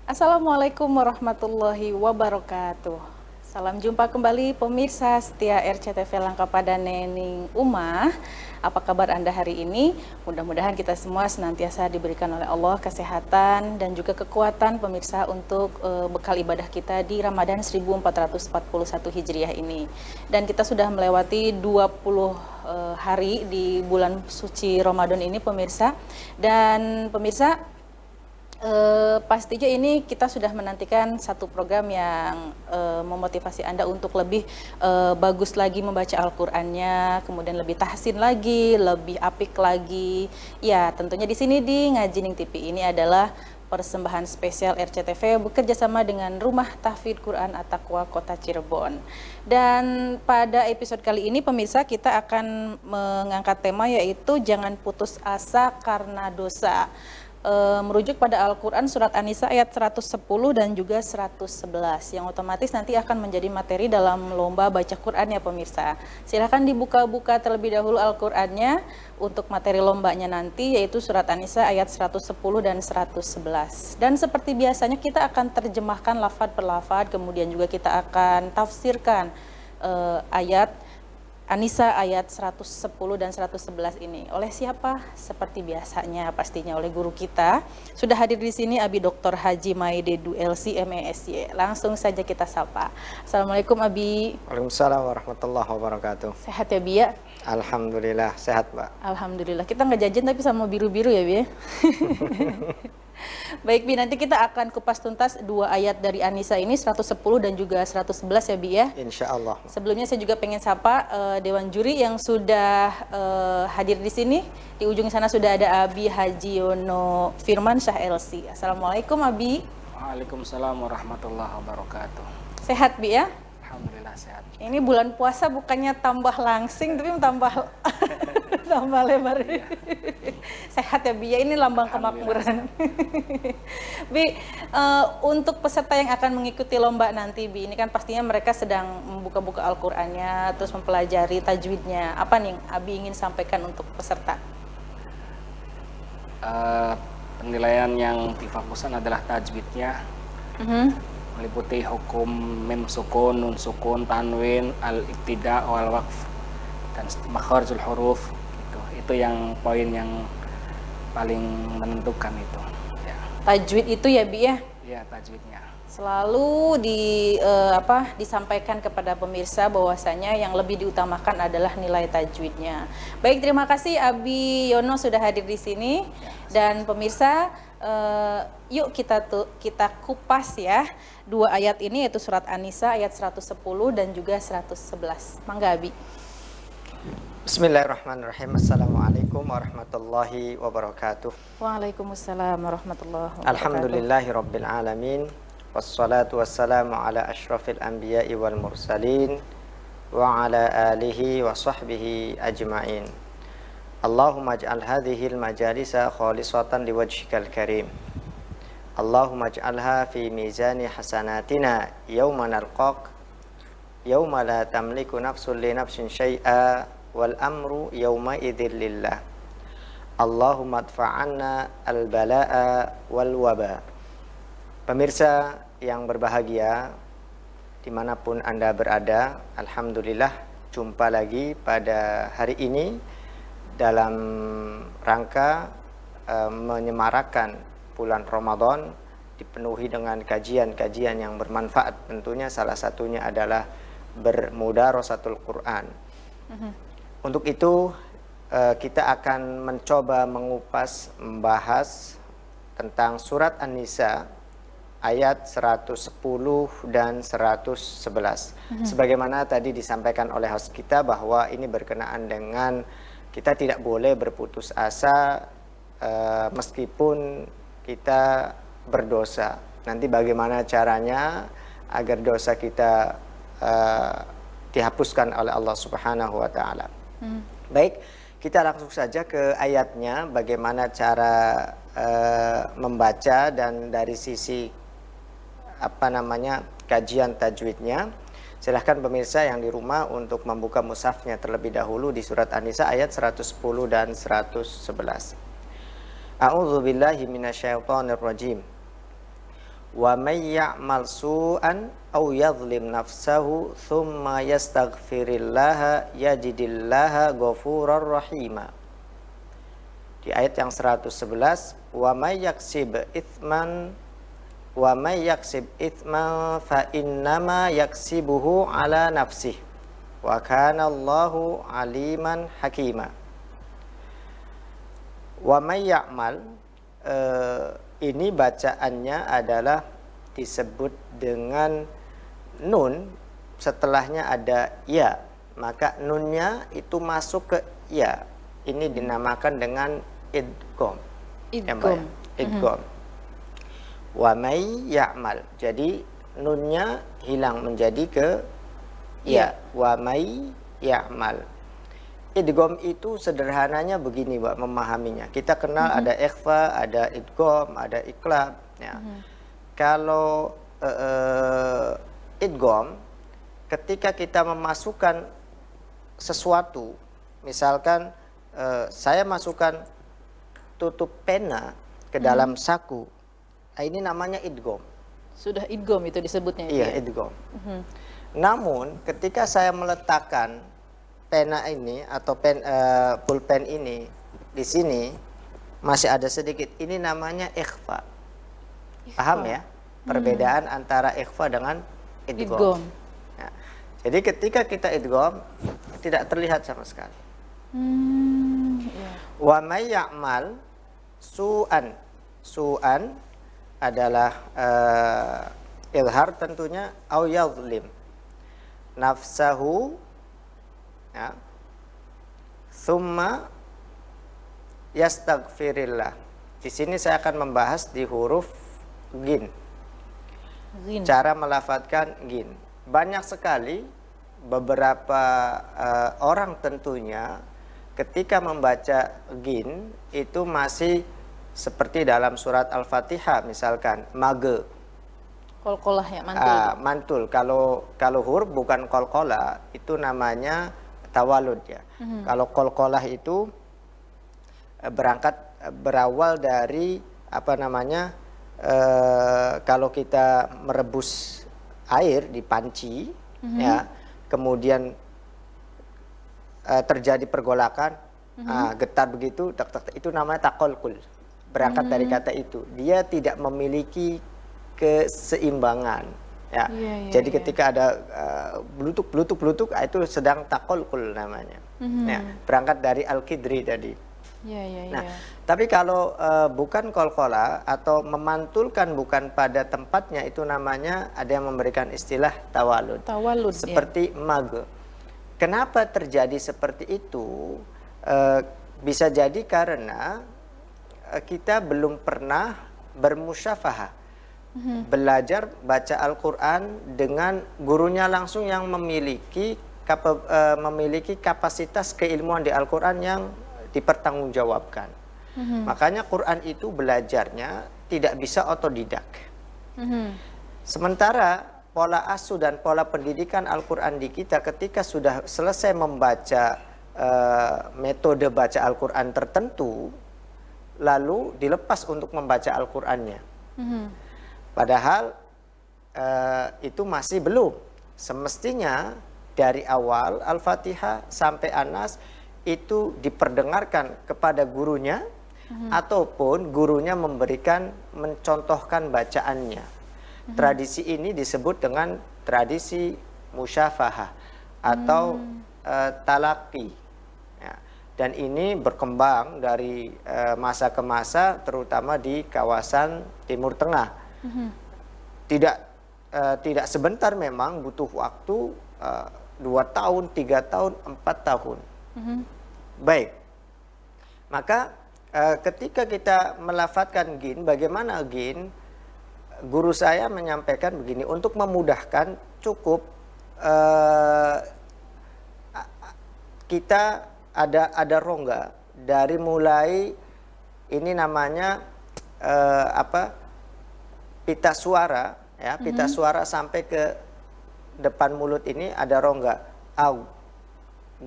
Assalamualaikum warahmatullahi wabarakatuh. Salam jumpa kembali pemirsa setia RCTV Langkapada Nening Umah. Apa kabar Anda hari ini? Mudah-mudahan kita semua senantiasa diberikan oleh Allah kesehatan dan juga kekuatan pemirsa untuk bekal ibadah kita di Ramadan 1441 Hijriah ini. Dan kita sudah melewati 20 hari di bulan suci Ramadan ini pemirsa. Dan pemirsa, pastinya ini kita sudah menantikan satu program yang memotivasi Anda untuk lebih bagus lagi membaca Al-Qur'annya, kemudian lebih tahsin lagi, lebih apik lagi. Ya, tentunya di sini di Ngajining TV ini adalah persembahan spesial RCTV bekerja sama dengan Rumah Tahfidz Quran At-Taqwa Kota Cirebon. Dan pada episode kali ini pemirsa kita akan mengangkat tema yaitu jangan putus asa karena dosa. Merujuk pada Al-Quran surat An-Nisa ayat 110 dan juga 111 yang otomatis nanti akan menjadi materi dalam lomba baca Quran ya pemirsa. Silahkan dibuka-buka terlebih dahulu Al-Qurannya untuk materi lombanya nanti yaitu surat An-Nisa ayat 110 dan 111. Dan seperti biasanya kita akan terjemahkan lafaz per lafaz, kemudian juga kita akan tafsirkan ayat An-Nisa ayat 110 dan 111 ini. Oleh siapa? Seperti biasanya pastinya oleh guru kita. Sudah hadir di sini Abi Dr. Haji Maededu LC MESY. Langsung saja kita sapa. Assalamualaikum Abi. Waalaikumsalam warahmatullahi wabarakatuh. Sehat ya Bi ya? Alhamdulillah sehat, Mbak. Alhamdulillah. Kita nggak jajan tapi sama biru-biru ya Bi ya? Baik Bi, nanti kita akan kupas tuntas dua ayat dari An-Nisa ini 110 dan juga 111 ya Bi ya. Insya Allah. Sebelumnya saya juga pengen sapa Dewan Juri yang sudah hadir di sini. Di ujung sana sudah ada Abi Haji Yono Firman Syah LC. Assalamualaikum Abi. Waalaikumsalam warahmatullahi wabarakatuh. Sehat Bi ya? Alhamdulillah sehat. Ini bulan puasa bukannya tambah langsing tapi tambah tambah lebar. Sehat ya Bi ya, ini lambang kemakmuran. Bi, untuk peserta yang akan mengikuti lomba nanti Bi, ini kan pastinya mereka sedang membuka-buka Al-Qur'annya, terus mempelajari tajwidnya. Apa nih yang Abi ingin sampaikan untuk peserta? Penilaian yang difokuskan adalah tajwidnya, meliputi hukum mim sukun, nun sukun, tanwin, al-ibtida, wal waqf, dan makharijul huruf. Itu yang poin yang paling menentukan itu. Ya. Tajwid itu ya Bi ya? Ya, tajwidnya. Selalu disampaikan kepada pemirsa bahwasanya yang lebih diutamakan adalah nilai tajwidnya. Baik, terima kasih Abi Yono sudah hadir di sini. Dan pemirsa, yuk kita kupas ya dua ayat ini yaitu surat An-Nisa ayat 110 dan juga 111. Mangga Abi. Bismillahirrahmanirrahim. Assalamualaikum warahmatullahi wabarakatuh. Waalaikumsalam warahmatullahi wabarakatuh. Alhamdulillahi rabbil alamin. Wassalatu wassalamu ala ashrafil anbiya'i wal mursalin wa ala alihi wa sahbihi ajma'in. Allahumma ij'al hadhil majalisa khalisatan liwajhikal karim. Allahumma ij'alha fi mizani hasanatina yawma nalqaq yawma la tamliku nafsun li nafsin syai'a wal amru yawma idzil lillah. Allahumma adfa'anna al-bala'a wal waba. Pemirsa yang berbahagia dimanapun Anda berada, alhamdulillah jumpa lagi pada hari ini dalam rangka menyemarakan bulan Ramadan dipenuhi dengan kajian-kajian yang bermanfaat. Tentunya salah satunya adalah bermudarasatul Quran. Untuk itu kita akan mencoba mengupas, membahas tentang surat An-Nisa ayat 110 dan 111. Sebagaimana tadi disampaikan oleh host kita bahwa ini berkenaan dengan kita tidak boleh berputus asa meskipun kita berdosa. Nanti bagaimana caranya agar dosa kita dihapuskan oleh Allah Subhanahu wa taala. Baik, kita langsung saja ke ayatnya, bagaimana cara membaca dan dari sisi kajian tajwidnya. Silahkan pemirsa yang di rumah untuk membuka mushafnya terlebih dahulu di surat An-Nisa ayat 110 dan 111. A'udzu billahi minasyaitonir rajim. Wa may ya'mal su'an aw yadhlim nafsahu thumma yastaghfirillaha yajidillaha ghafurar rahima. Di ayat yang 111, wa may yaksib itsman fa innama yaksibuhu ala nafsih wa kana Allahu aliman hakima. Wa may ya'mal, ini bacaannya adalah disebut dengan nun, setelahnya ada ya, maka nunnya itu masuk ke ya. Ini dinamakan dengan idgham. Idgham. Idgham. Wa may ya'mal. Jadi nunnya hilang menjadi ke ya. Wa may ya'mal. Idgham itu sederhananya begini, Mbak, memahaminya. Kita kenal ada ikhfa, ada idgham, ada iqlab, ya. Kalau idgham, ketika kita memasukkan sesuatu, misalkan saya masukkan tutup pena ke dalam saku, ini namanya idgham. Sudah idgham itu disebutnya. Iya, idgham. Namun ketika saya meletakkan pena ini atau pulpen ini di sini masih ada sedikit, ini namanya ikhfa. Paham ya perbedaan antara ikhfa dengan idgham. Ya. Jadi ketika kita idgham tidak terlihat sama sekali. Wa may ya'mal su'an. Su'an adalah izhar tentunya, au yadhlim nafsahu, ya, summa yastaghfirillah. Di sini saya akan membahas di huruf gin. Cara melafadzkan gin. Banyak sekali beberapa orang tentunya ketika membaca gin itu masih seperti dalam surat Al-Fatihah, misalkan mage. Kolkolah ya, mantul. Mantul. Kalau huruf bukan kolkolah, itu namanya tawalud ya. Kalau kolkolah itu berawal dari apa namanya, kalau kita merebus air di panci, ya, kemudian terjadi pergolakan, getar begitu, itu namanya takolkul. Berangkat dari kata itu, dia tidak memiliki keseimbangan. Ya. Jadi ketika ada blutuk itu sedang takolkul namanya. Ya, berangkat dari al-kidri tadi. Nah, tapi kalau bukan kolkola atau memantulkan bukan pada tempatnya, itu namanya ada yang memberikan istilah tawalud. Tawalud. Seperti mage. Kenapa terjadi seperti itu? Bisa jadi karena kita belum pernah bermusyafahah. Belajar baca Al-Quran dengan gurunya langsung yang memiliki kapasitas keilmuan di Al-Quran yang dipertanggungjawabkan. Makanya Quran itu belajarnya tidak bisa otodidak. Sementara pola asuh dan pola pendidikan Al-Quran di kita, ketika sudah selesai membaca metode baca Al-Quran tertentu, lalu dilepas untuk membaca Al-Qurannya. Padahal itu masih belum. Semestinya dari awal Al-Fatihah sampai An-Nas itu diperdengarkan kepada gurunya, ataupun gurunya mencontohkan bacaannya. Tradisi ini disebut dengan tradisi musyafahah atau talaqi. Ya. Dan ini berkembang dari masa ke masa, terutama di kawasan Timur Tengah. Tidak sebentar, memang butuh waktu 2 tahun, 3 tahun, 4 tahun. Baik, maka ketika kita melafadzkan gin, bagaimana gin? Guru saya menyampaikan begini, untuk memudahkan cukup kita ada rongga dari mulai ini namanya pita suara, ya, pita suara sampai ke depan mulut ini ada rongga. Au,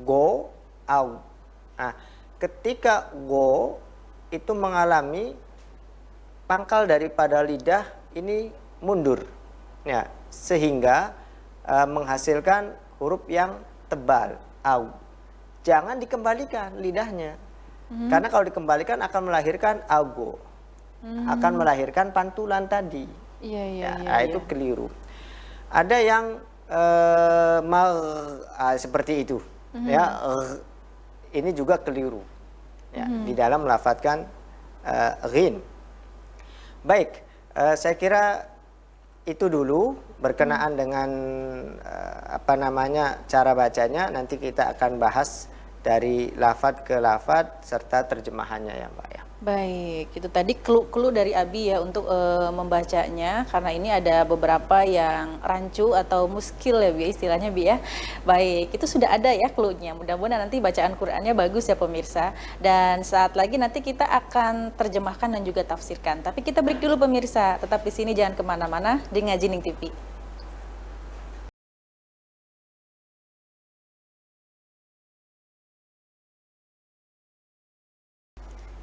go, au. Nah, ketika go itu mengalami pangkal daripada lidah ini mundur, ya, sehingga menghasilkan huruf yang tebal, au. Jangan dikembalikan lidahnya, karena kalau dikembalikan akan melahirkan ago, akan melahirkan pantulan tadi. Itu keliru. Ada yang seperti itu, ya, ini juga keliru, ya, di dalam melafadzkan ghin. Baik, saya kira itu dulu berkenaan dengan cara bacanya. Nanti kita akan bahas dari lafadz ke lafadz serta terjemahannya ya Mbak ya. Baik, itu tadi clue dari Abi ya untuk membacanya, karena ini ada beberapa yang rancu atau muskil ya Bi, istilahnya Bi ya. Baik, itu sudah ada ya clue-nya. Mudah-mudahan nanti bacaan Qur'annya bagus ya pemirsa. Dan saat lagi nanti kita akan terjemahkan dan juga tafsirkan. Tapi kita break dulu pemirsa, tetap di sini jangan kemana-mana di Ngajining TV.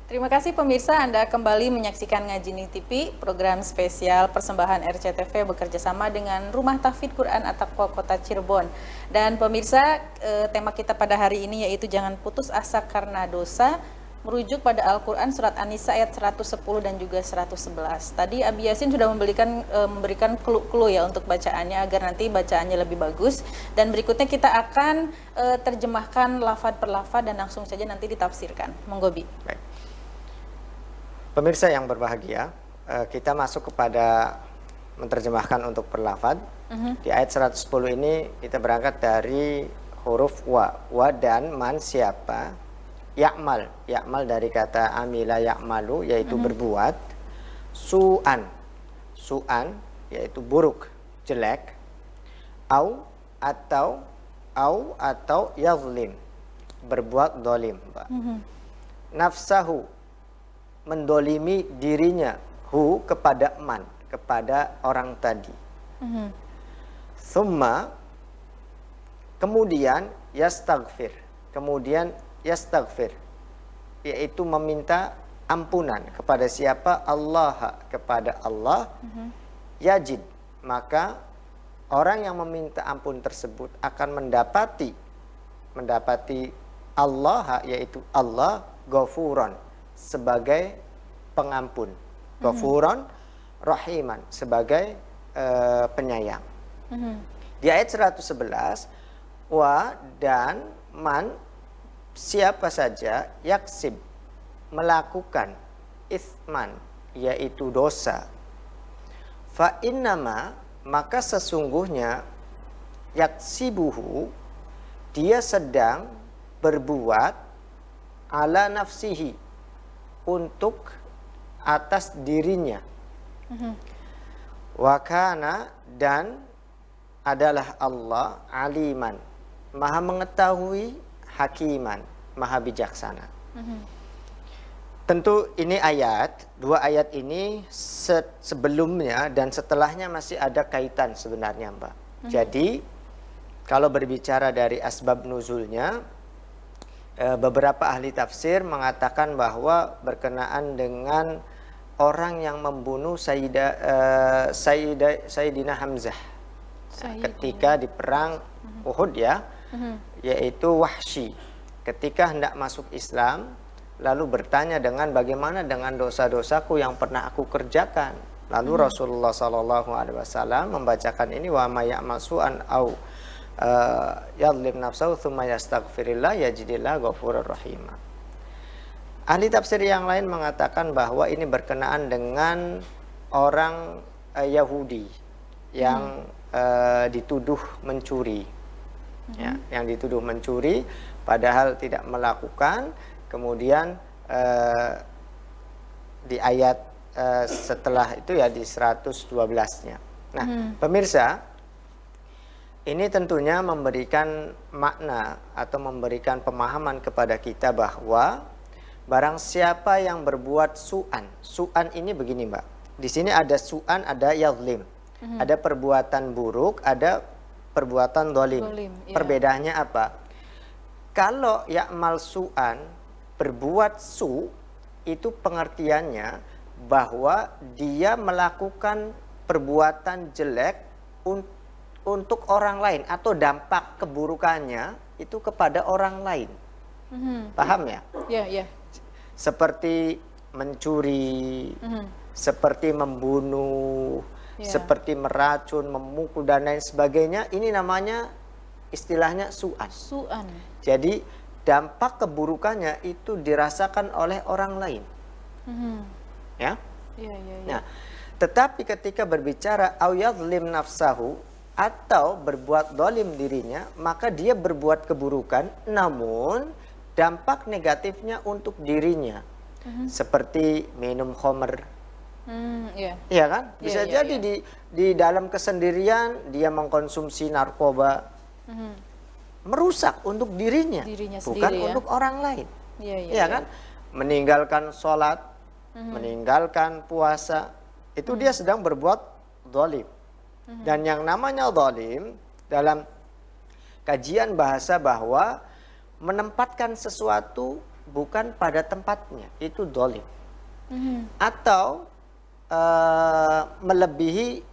Terima kasih pemirsa, Anda kembali menyaksikan Ngajining TV, program spesial persembahan RCTV bekerjasama dengan Rumah Tahfidz Quran At-Taqwa Kota Cirebon. Dan pemirsa, tema kita pada hari ini yaitu jangan putus asa karena dosa, merujuk pada Al-Quran Surat An-Nisa ayat 110 dan juga 111. Tadi Abi Yasin sudah memberikan clue ya untuk bacaannya agar nanti bacaannya lebih bagus. Dan berikutnya kita akan terjemahkan lafadz per lafadz dan langsung saja nanti ditafsirkan. Monggo Bi. Baik. Pemirsa yang berbahagia, kita masuk kepada menerjemahkan untuk per lafadz. Di ayat 110 ini kita berangkat dari huruf wa. Wa dan man siapa? Ya'mal. Ya'mal dari kata amila ya'malu yaitu berbuat. Su'an. Su'an yaitu buruk, jelek. Au atau yazlim. Berbuat dolim, Mbak. Nafsahu, mendolimi dirinya, kepada man, kepada orang tadi. Summa, kemudian yastaghfir, yaitu meminta ampunan kepada siapa? Allah, kepada Allah. Yajid, maka orang yang meminta ampun tersebut akan mendapati Allah, yaitu Allah, ghafuran, sebagai pengampun, ghafuran rahiman, sebagai penyayang. Di ayat 111, wa dan man siapa saja yaksib, melakukan itsman, yaitu dosa, fa innama, maka sesungguhnya yaksibuhu, dia sedang berbuat ala nafsihi, untuk atas dirinya. Wakana, dan adalah Allah aliman, maha mengetahui, hakiman, maha bijaksana. Tentu ini dua ayat ini sebelumnya dan setelahnya masih ada kaitan sebenarnya Mbak. Jadi kalau berbicara dari asbab nuzulnya, beberapa ahli tafsir mengatakan bahwa berkenaan dengan orang yang membunuh Sayyidina Hamzah ketika di perang Uhud ya, yaitu Wahsy, ketika hendak masuk Islam lalu bertanya dengan bagaimana dengan dosa-dosaku yang pernah aku kerjakan. Lalu Rasulullah SAW membacakan ini, wa may ya'mal su'an au yadlim nafsahu thumma yastaghfirillah yajidillah ghafurur rahim. Ahli tafsir yang lain mengatakan bahwa ini berkenaan dengan orang Yahudi yang dituduh mencuri, ya, yang dituduh mencuri padahal tidak melakukan. Kemudian di ayat setelah itu ya di 112-nya. Nah, pemirsa, ini tentunya memberikan makna atau memberikan pemahaman kepada kita bahwa barang siapa yang berbuat su'an. Su'an ini begini Mbak. Di sini ada su'an, ada yazlim. Ada perbuatan buruk, ada perbuatan dolim. Yeah. Perbedaannya apa? Kalau ya'mal su'an, berbuat su, itu pengertiannya bahwa dia melakukan perbuatan jelek untuk orang lain atau dampak keburukannya itu kepada orang lain. Paham ya? Iya, iya. Seperti mencuri, seperti membunuh, seperti meracun, memukul dan lain sebagainya. Ini namanya istilahnya su'an. Su'an. Jadi dampak keburukannya itu dirasakan oleh orang lain. Ya? Iya, iya, iya. Nah, tetapi ketika berbicara au yadhlim nafsahu atau berbuat dolim dirinya, maka dia berbuat keburukan namun dampak negatifnya untuk dirinya. Seperti minum khamr. Iya. Iya kan? Bisa Iya, iya, jadi iya. di dalam kesendirian dia mengkonsumsi narkoba. Merusak untuk dirinya, Dirinya bukan sendiri, ya. untuk orang lain. Iya, iya, Iya kan? Meninggalkan sholat, meninggalkan puasa, itu dia sedang berbuat zalim. Dan yang namanya zalim dalam kajian bahasa bahwa menempatkan sesuatu bukan pada tempatnya, itu zalim. Atau melebihi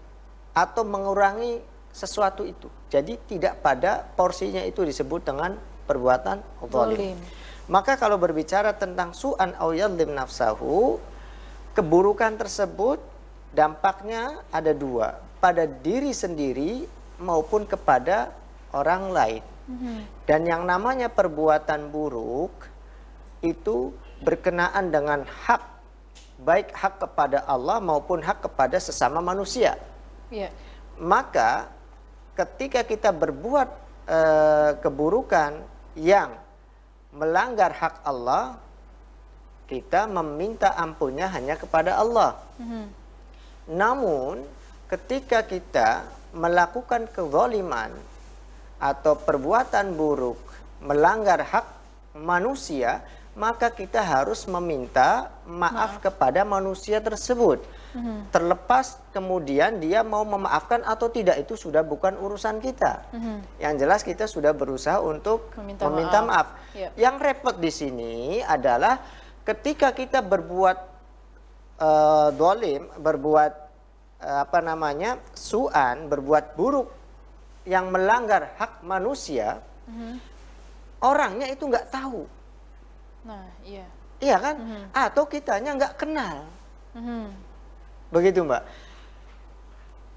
atau mengurangi sesuatu itu. Jadi tidak pada porsinya, itu disebut dengan perbuatan zalim. Maka kalau berbicara tentang su'an au yadhlim nafsahu, keburukan tersebut dampaknya ada dua, pada diri sendiri maupun kepada orang lain. Dan yang namanya perbuatan buruk itu berkenaan dengan hak, baik hak kepada Allah maupun hak kepada sesama manusia. Iya. Maka ketika kita berbuat keburukan yang melanggar hak Allah, kita meminta ampunnya hanya kepada Allah. Namun ketika kita melakukan kezaliman atau perbuatan buruk melanggar hak manusia, maka kita harus meminta maaf kepada manusia tersebut. Terlepas kemudian dia mau memaafkan atau tidak, itu sudah bukan urusan kita. Yang jelas kita sudah berusaha untuk meminta maaf. Ya. Yang repot di sini adalah ketika kita berbuat zalim, berbuat su'an, berbuat buruk yang melanggar hak manusia, orangnya itu nggak tahu. Nah, iya. Iya kan? Atau kitanya nggak kenal. Begitu, Mbak.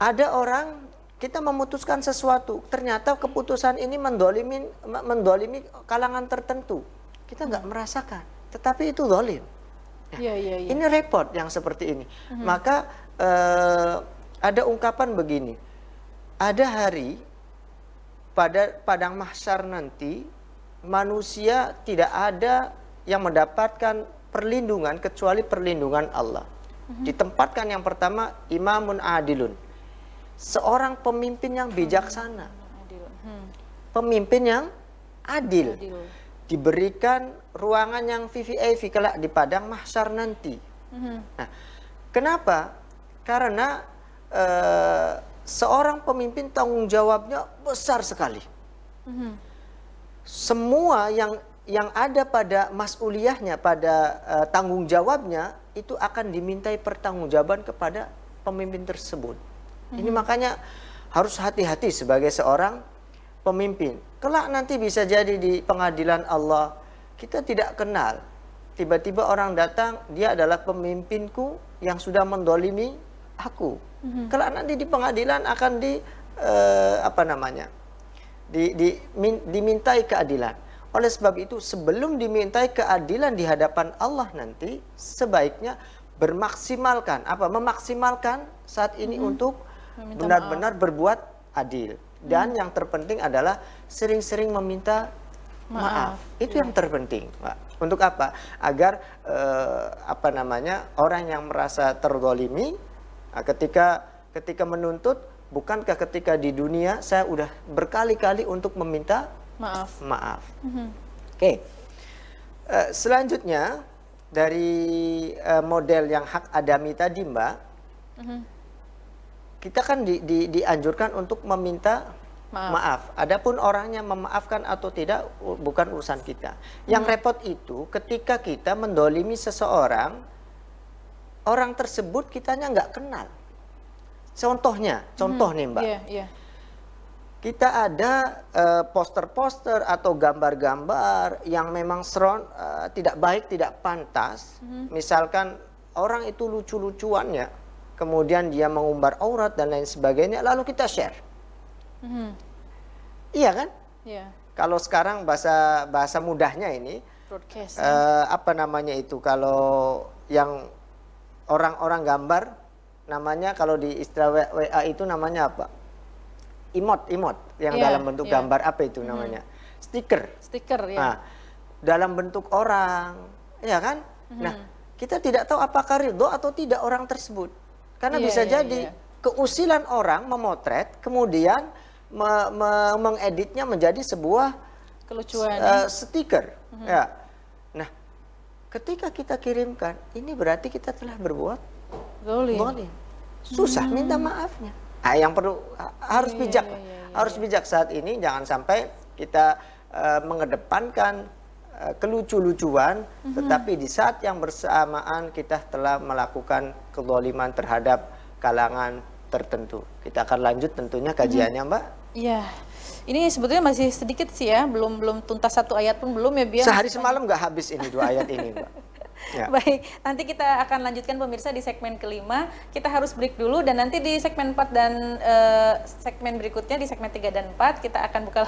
Ada orang, kita memutuskan sesuatu, ternyata keputusan ini mendolimi kalangan tertentu. Kita nggak merasakan, tetapi itu zalim. Iya, iya, iya. Ini repot yang seperti ini. Maka ada ungkapan begini, ada hari pada padang mahsyar nanti, manusia tidak ada yang mendapatkan perlindungan kecuali perlindungan Allah. Ditempatkan yang pertama imamun adilun, seorang pemimpin yang bijaksana, pemimpin yang adil, diberikan ruangan yang VVIP kelak di padang mahsyar nanti. Nah, kenapa? Karena seorang pemimpin tanggung jawabnya besar sekali. Semua yang ada pada mas'uliyahnya, pada tanggung jawabnya, itu akan dimintai pertanggungjawaban kepada pemimpin tersebut. Ini makanya harus hati-hati sebagai seorang pemimpin. Kelak nanti bisa jadi di pengadilan Allah, kita tidak kenal. Tiba-tiba orang datang, dia adalah pemimpinku yang sudah mendolimi aku. Kelak nanti di pengadilan akan dimintai keadilan. Oleh sebab itu, sebelum dimintai keadilan di hadapan Allah nanti, sebaiknya memaksimalkan saat ini untuk benar-benar berbuat adil. Dan yang terpenting adalah sering-sering meminta maaf. Itu yang terpenting, Pak. Untuk apa? Agar orang yang merasa terzalimi ketika menuntut, bukankah ketika di dunia saya udah berkali-kali untuk meminta maaf. Oke. Selanjutnya dari model yang hak adami tadi, Mbak, kita kan dianjurkan untuk meminta maaf. Adapun orangnya memaafkan atau tidak bukan urusan kita. Yang repot itu ketika kita mendolimi seseorang, orang tersebut kitanya nggak kenal. contoh nih Mbak. Kita ada poster-poster atau gambar-gambar yang memang tidak baik, tidak pantas. Misalkan orang itu lucu-lucuan ya, kemudian dia mengumbar aurat dan lain sebagainya, lalu kita share. Iya kan? Kalau sekarang bahasa mudahnya ini, apa namanya itu, kalau yang orang-orang gambar, namanya kalau di istilah WA itu namanya apa? Emot yang dalam bentuk gambar, apa itu namanya? Stiker ya. Nah, dalam bentuk orang, ya kan? Nah, kita tidak tahu apakah ridho atau tidak orang tersebut, karena bisa jadi keusilan orang memotret, kemudian mengeditnya menjadi sebuah kelucuan, stiker. Ya. Nah, ketika kita kirimkan, ini berarti kita telah berbuat zalim. Susah minta maafnya. Nah, yang perlu harus bijak, harus bijak saat ini, jangan sampai kita mengedepankan kelucu-lucuan, tetapi di saat yang bersamaan kita telah melakukan kezaliman terhadap kalangan tertentu. Kita akan lanjut tentunya kajiannya, Mbak. Iya, ini sebetulnya masih sedikit sih ya, belum tuntas satu ayat pun belum ya, Biar. Sehari semalam nggak habis ini 2 ayat ini, Mbak. Ya. Baik, nanti kita akan lanjutkan pemirsa di segmen kelima. Kita harus break dulu, dan nanti di segmen 4 dan segmen berikutnya, di segmen 3 dan 4, kita akan buka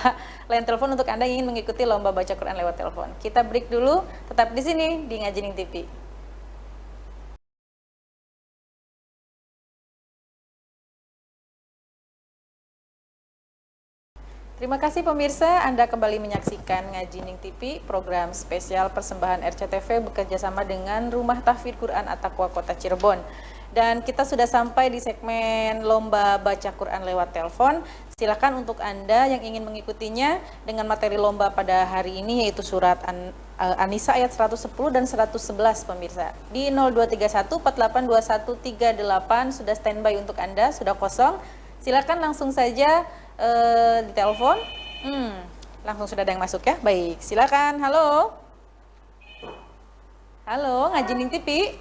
line telepon untuk Anda yang ingin mengikuti lomba baca Quran lewat telepon. Kita break dulu, tetap di sini di Ngajining TV. Terima kasih pemirsa, Anda kembali menyaksikan Ngajining TV, program spesial persembahan RCTV bekerjasama dengan Rumah Tahfidz Quran At-Taqwa Kota Cirebon. Dan kita sudah sampai di segmen lomba baca Quran lewat telepon. Silakan untuk Anda yang ingin mengikutinya dengan materi lomba pada hari ini, yaitu surat An-Nisa ayat 110 dan 111 pemirsa. Di 0231 482138 sudah standby untuk Anda, sudah kosong. Silakan langsung saja di telepon. Langsung sudah ada yang masuk ya. Baik, silakan. Halo. Halo, Ngajining TV.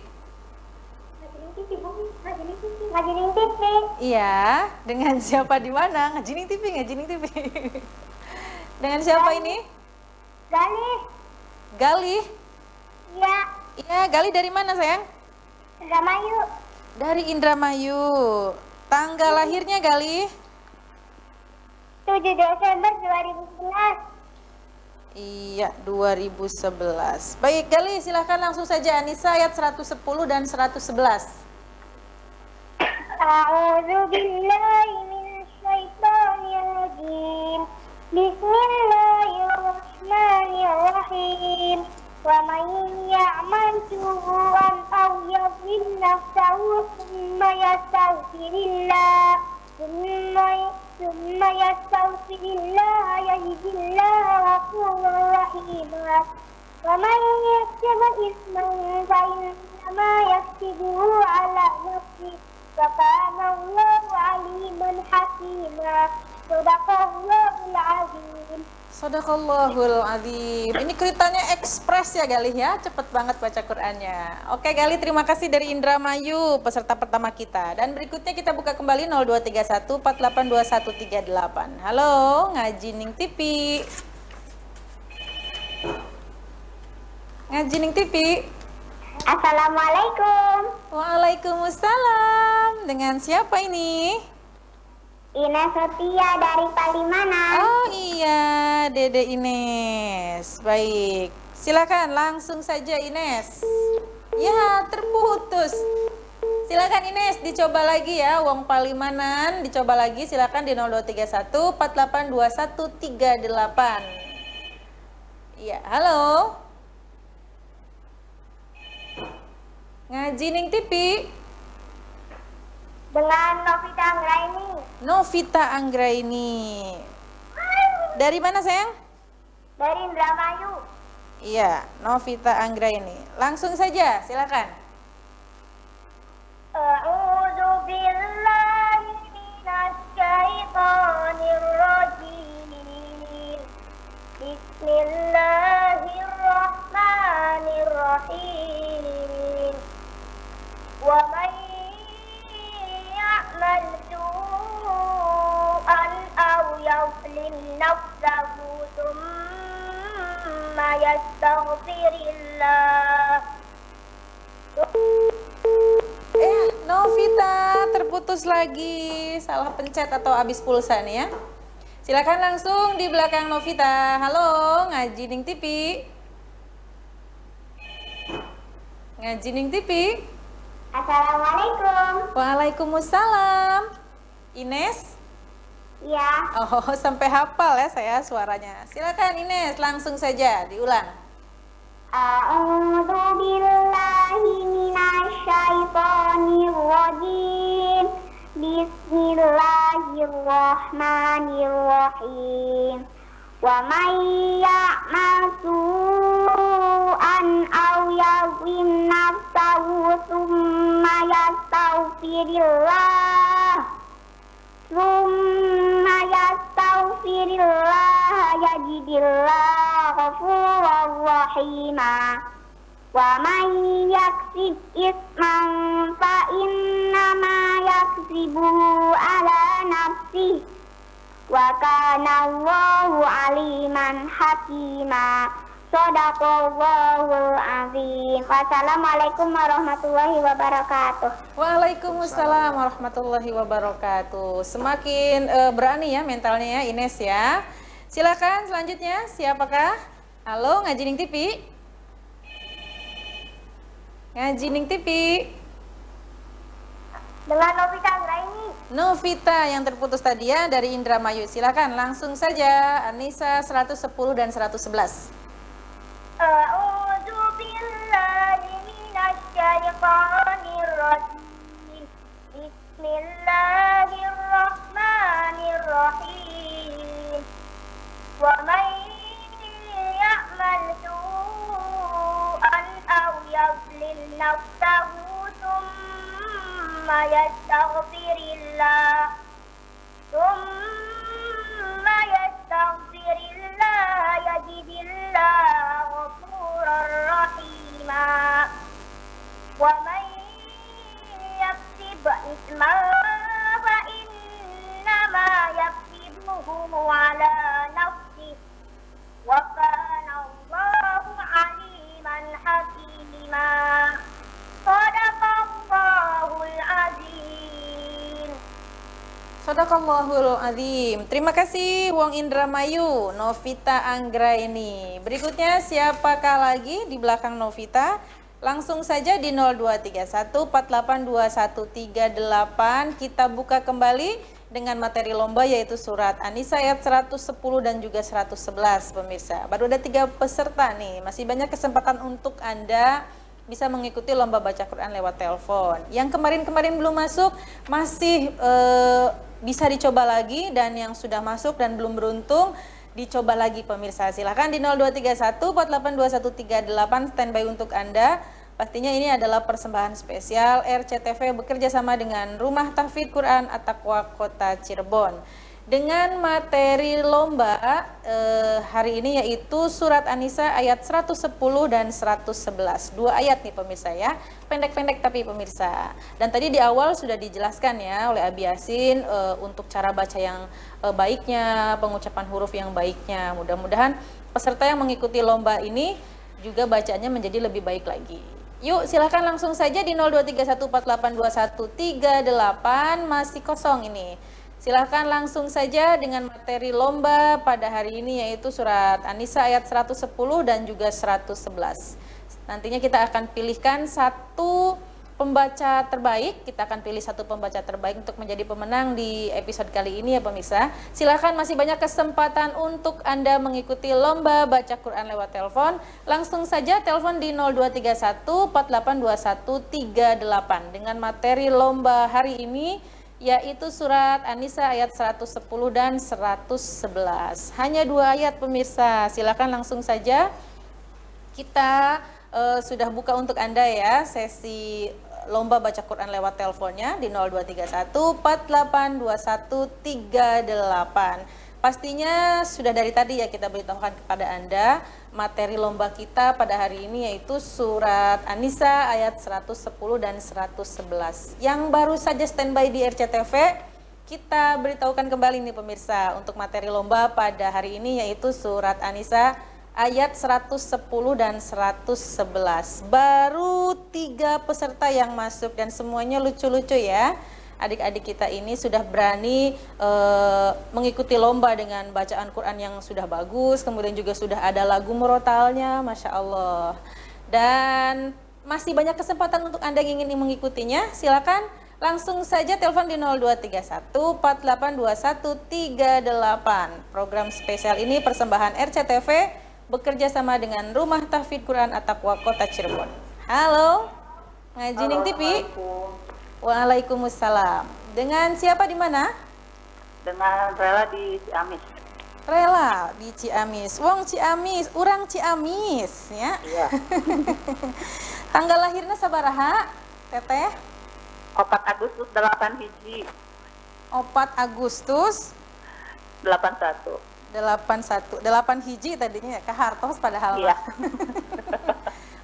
Ngajining TV. Iya, dengan siapa di mana? Ngajining TV. Dengan siapa ini? Galih. Galih. Iya. Iya, Galih dari mana sayang? Indramayu. Dari Indramayu. Tanggal lahirnya Galih? 7 Desember 2011. Iya, 2011. Baik, Galih, silahkan langsung saja An-Nisa ayat 110 dan 111. A'udzu billahi minasyaitonir rajim. Bismillahirrahmanirrahim. Wa man ya'mal su'an aw yadhlim nafsahu thumma yastaghfirillah ثم يستغفر الله يجد الله غفورا رحيما ومن يكسب إثما فإنما يكسبه على نفسه وكان الله عليما حكيما صدق الله العظيم. Sadaqallahul Azim. Ini ceritanya ekspres ya Galih ya, cepet banget baca Qur'annya. Oke Galih, terima kasih dari Indramayu, peserta pertama kita. Dan berikutnya kita buka kembali 0231 482138. Halo, Ngajining TV. Ngajining TV. Assalamualaikum. Waalaikumsalam. Dengan siapa ini? Ines Setia dari Palimanan. Oh iya, Dede Ines. Baik, silakan langsung saja Ines. Ya, terputus. Silakan Ines, dicoba lagi ya, Wong Palimanan, dicoba lagi silakan di 0231 482138. Iya, halo. Ngajining TV. Dengan Novita Anggraini. Novita Anggraini. Dari mana sayang? Dari Indramayu. Iya, Novita Anggraini. Langsung saja, silakan. A'udzu billahi minasy syaithanir rajim. Bismillahirrahmanirrahim. Wa man ya'mal nafsahu thumma yastaghfirillah. Novita terputus lagi, salah pencet atau habis pulsa nih ya. Silakan langsung di belakang Novita. Halo, Ngaji Ning TV. Ngaji Ning TV. Assalamualaikum. Waalaikumsalam. Ines? Ya. Oh, sampai hafal ya saya suaranya. Silakan Ines, langsung saja diulang. A'udzu billahi minasyaitonir rajim. Bismillahirrahmanirrahim. Wa may ya'mal su'an aw yazlim nafsahu thumma yastaghfirillah yajidillah ghafurar rahima. Wa may yaksib isman fa innama yaksibuhu ala nafsihi wa kana Allahu aliman hakima. Shadaqallahul azim. Wassalamualaikum warahmatullahi wabarakatuh. Waalaikumsalam warahmatullahi wabarakatuh. Semakin berani ya mentalnya ya Ines ya. Silakan selanjutnya siapakah? Halo Ngaji Ning TV. Ngaji Ning TV. Dengan Novita Anggraini. Novita yang terputus tadi ya dari Indramayu. Silakan langsung saja Anissa 110 dan 111. A'udzu billahi minasyaitonir rajim. Bismillahirrahmanirrahim. Wa may ya'mal su'an aw yazlim nafsahu thumma yastaghfirillah yajidillah ghafurar rahima. Wa may yaksib isman fa innama yaksibuhu ala nafsihi wa kana Allahu aliman hakima. Shadaqallahul azim. Shadaqallahul azim. Terima kasih Wong Indramayu, Novita Anggraini. Berikutnya siapakah lagi di belakang Novita? Langsung saja di 0231482138 kita buka kembali dengan materi lomba yaitu surat An-Nisa ayat 110 dan juga 111 pemirsa. Baru ada 3 peserta nih, masih banyak kesempatan untuk Anda bisa mengikuti lomba baca Quran lewat telepon. Yang kemarin-kemarin belum masuk masih bisa dicoba lagi, dan yang sudah masuk dan belum beruntung dicoba lagi pemirsa. Silahkan di 0231482138 standby untuk Anda. Pastinya ini adalah persembahan spesial RCTV bekerja sama dengan Rumah Tahfidz Quran At-Taqwa Kota Cirebon. Dengan materi lomba hari ini yaitu surat An-Nisa ayat 110 dan 111. 2 ayat nih pemirsa ya. Pendek-pendek tapi pemirsa. Dan tadi di awal sudah dijelaskan ya oleh Abi Yasin untuk cara baca yang baiknya, pengucapan huruf yang baiknya. Mudah-mudahan peserta yang mengikuti lomba ini juga bacanya menjadi lebih baik lagi. Yuk silahkan langsung saja di 0231482138 masih kosong ini. Silahkan langsung saja dengan materi lomba pada hari ini yaitu surat An-Nisa ayat 110 dan juga 111. Nantinya kita akan pilihkan satu pembaca terbaik. Kita akan pilih satu pembaca terbaik untuk menjadi pemenang di episode kali ini ya pemirsa. Silahkan masih banyak kesempatan untuk Anda mengikuti lomba baca Quran lewat telepon. Langsung saja telepon di 0231482138 dengan materi lomba hari ini yaitu surat An-Nisa ayat 110 dan 111. Hanya 2 ayat pemirsa. Silakan langsung saja. Kita sudah buka untuk Anda ya sesi lomba baca Quran lewat teleponnya di 0231482138. Pastinya sudah dari tadi ya kita beritahukan kepada Anda materi lomba kita pada hari ini yaitu surat An-Nisa ayat 110 dan 111. Yang baru saja standby di RCTV kita beritahukan kembali nih pemirsa untuk materi lomba pada hari ini yaitu surat An-Nisa ayat 110 dan 111. Baru 3 peserta yang masuk dan semuanya lucu-lucu ya. Adik-adik kita ini sudah berani mengikuti lomba dengan bacaan Quran yang sudah bagus, kemudian juga sudah ada lagu murotalnya, Masya Allah. Dan masih banyak kesempatan untuk Anda yang ingin mengikutinya, silakan langsung saja telepon di 0231 482138. Program spesial ini persembahan RCTV bekerja sama dengan Rumah Tahfidz Quran At-Taqwa Kota Cirebon. Halo, Ngaji Ning TV. Waalaikumsalam. Dengan siapa di mana? Dengan Rela di Ciamis. Rela di Ciamis. Wong Ciamis, urang Ciamis ya. Iya. Tanggal lahirnya sabaraha, Teteh? 4 Agustus 8 hiji. 4 Agustus 81. 8 hiji tadinya ya, kehartos padahal. Iya.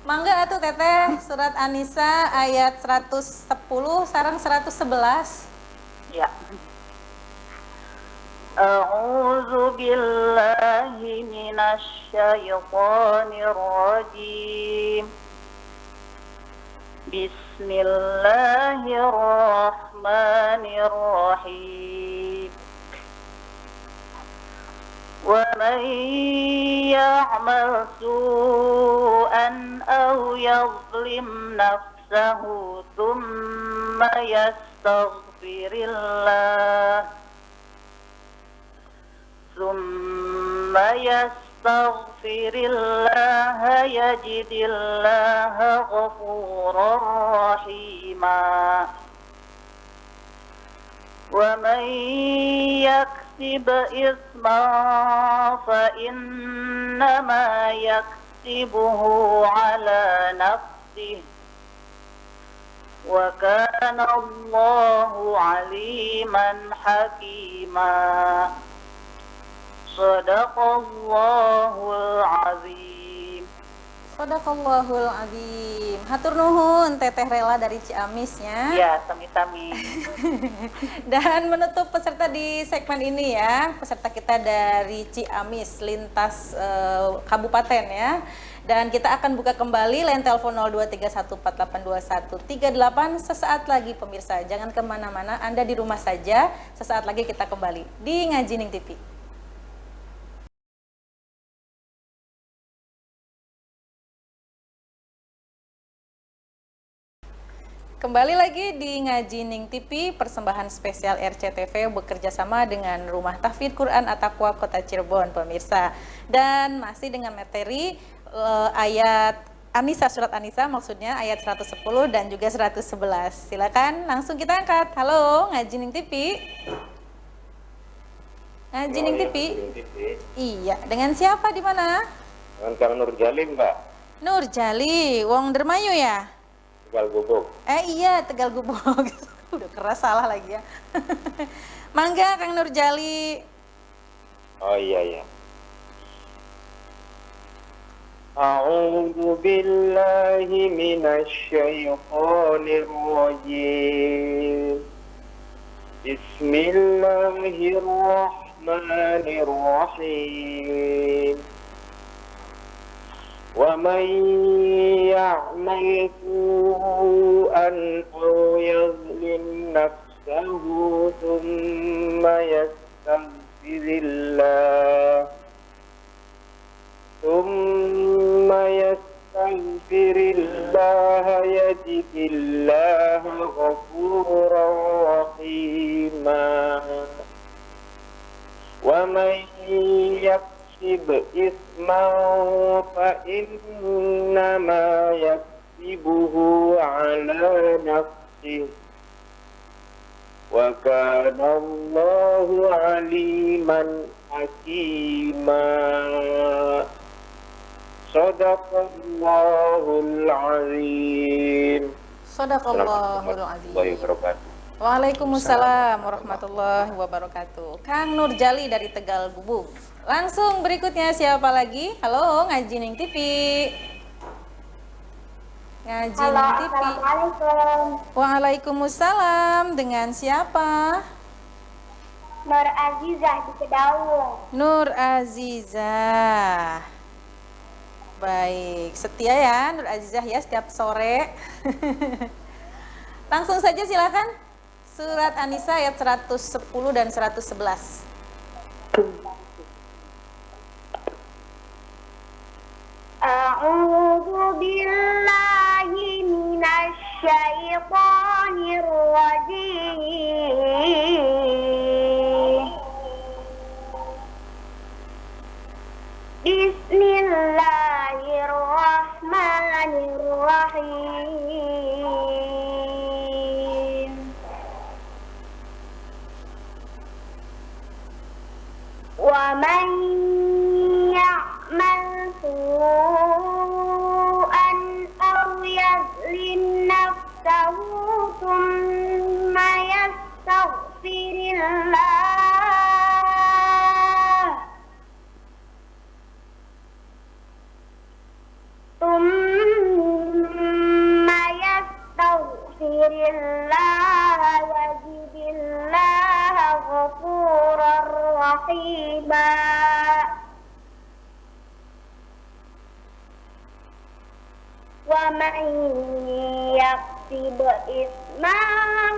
Mangga atuh Teteh, surat An-Nisa ayat 110 sareng 111. Ya. A'udzu billahi minasy syaithanir rajim. Bismillahirrahmanirrahim. ومن يعمل سوءا أو يظلم نفسه ثم يستغفر الله يجد الله غفورا رحيما ومن يكسب إثما فإنما يكسبه على نفسه وكان الله عليما حكيما صدق الله العظيم. Sadaqallahul azim. Hatur nuhun Teteh Rela dari Ciamisnya. Ya, sami-sami. Dan menutup peserta di segmen ini ya, peserta kita dari Ciamis lintas kabupaten ya. Dan kita akan buka kembali line telepon 0231482138 sesaat lagi pemirsa. Jangan kemana-mana, Anda di rumah saja. Sesaat lagi kita kembali di Ngaji Ning TV. Kembali lagi di Ngaji Ning TV, persembahan spesial RCTV bekerja sama dengan Rumah Tahfidz Quran At-Taqwa Kota Cirebon, pemirsa. Dan masih dengan materi ayat An-Nisa, surat An-Nisa maksudnya ayat 110 dan juga 111. Silakan langsung kita angkat. Halo, Ngaji Ning TV. Ngaji Ning TV. Iya, dengan siapa di mana? Dengan Kang Nurjali, Mbak. Nurjali, wong Dermayu ya? Tegal Gubuk. Iya, Tegal Gubuk. Udah keras salah lagi ya. Mangga Kang Nurjali. Oh iya. A'udzu billahi minasy syaithanir rajim. Bismillahirrahmanirrahim. ومن يعمل سوءا أو يظلم نفسه ثم يستغفر الله يجد الله غفورا رحيما ومن يكسب إثما فإنما يكسبه على نفسه وكان الله عليما حكيما صدق الله العظيم. Sadaqallahul azim. Wabarakatuh. Waalaikumsalam warahmatullahi wabarakatuh. Kang Nurjali dari Tegal Gubuk. Langsung berikutnya siapa lagi? Halo, Ngaji Ning TV. Ngaji Halo, Ning TV. Assalamualaikum. Waalaikumsalam. Dengan siapa? Nur Azizah di Kedaung. Nur Azizah. Baik, setia ya Nur Azizah ya setiap sore. Langsung saja silakan. Surat An-Nisa ayat 110 dan 111. A'udzu billahi minasy syaithanir rajim. Bismillahirrahmanirrahim. Wa man ya'mal su'an aw yazlim nafsahu thumma yastaghfirillah yajidillaha ghafurar rahima. Wa man yaksib isman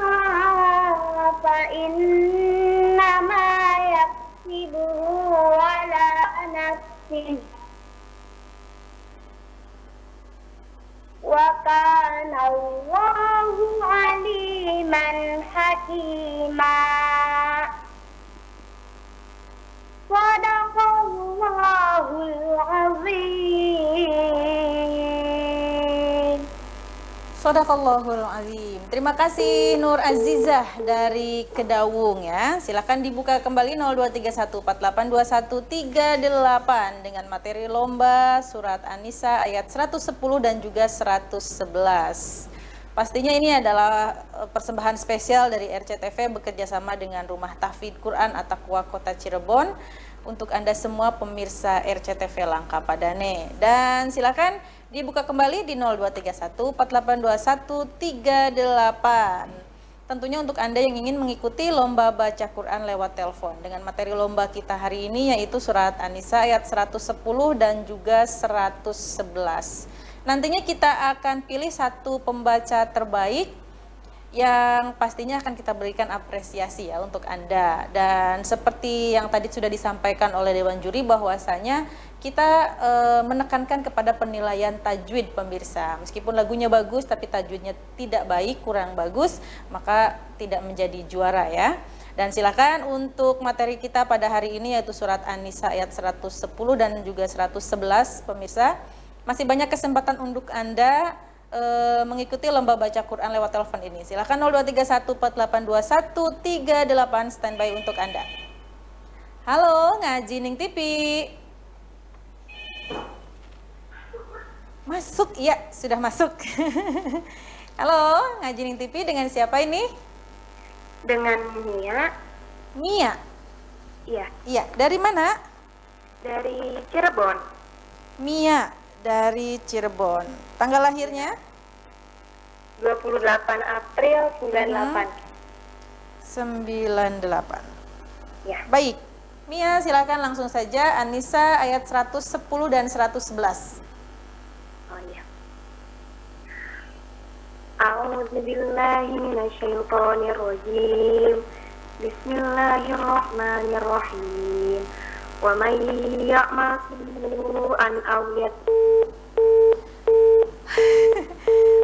fa innama yaksibuhu ala nafsihi wa kana Allahu aliman hakima. Sadaqallahul azim. Shadaqallahul azim. Terima kasih Nur Azizah dari Kedaung ya. Silakan dibuka kembali 0231482138 dengan materi lomba surat An-Nisa ayat 110 dan juga 111. Pastinya ini adalah persembahan spesial dari RCTV bekerjasama dengan Rumah Tahfidz Quran At-Taqwa Kota Cirebon untuk Anda semua pemirsa RCTV Langka Padane. Dan silakan dibuka kembali di 0231482138. Tentunya untuk Anda yang ingin mengikuti lomba baca Quran lewat telepon dengan materi lomba kita hari ini yaitu surat An-Nisa ayat 110 dan juga 111. Nantinya kita akan pilih satu pembaca terbaik yang pastinya akan kita berikan apresiasi ya untuk Anda. Dan seperti yang tadi sudah disampaikan oleh Dewan Juri bahwasanya kita menekankan kepada penilaian tajwid pemirsa. Meskipun lagunya bagus tapi tajwidnya tidak baik, kurang bagus, maka tidak menjadi juara ya. Dan silakan untuk materi kita pada hari ini yaitu surat An-Nisa ayat 110 dan juga 111 pemirsa. Masih banyak kesempatan untuk Anda mengikuti lomba baca Quran lewat telepon ini. Silakan 0231482138 standby untuk Anda. Halo, Ngaji Ning TV. Masuk, iya, sudah masuk. Halo, Ngaji Ning TV dengan siapa ini? Dengan Mia. Mia. Iya, Iya, dari mana? dari Cirebon. Mia dari Cirebon. Tanggal lahirnya? 28 April 98. 98. Ya. Baik. Mia, silakan langsung saja An-Nisa ayat 110 dan 111. Oh iya. A'udzu billahi minasyaitonir rajim. Bismillahirrahmanirrahim. Wa may ya'mal su'an aw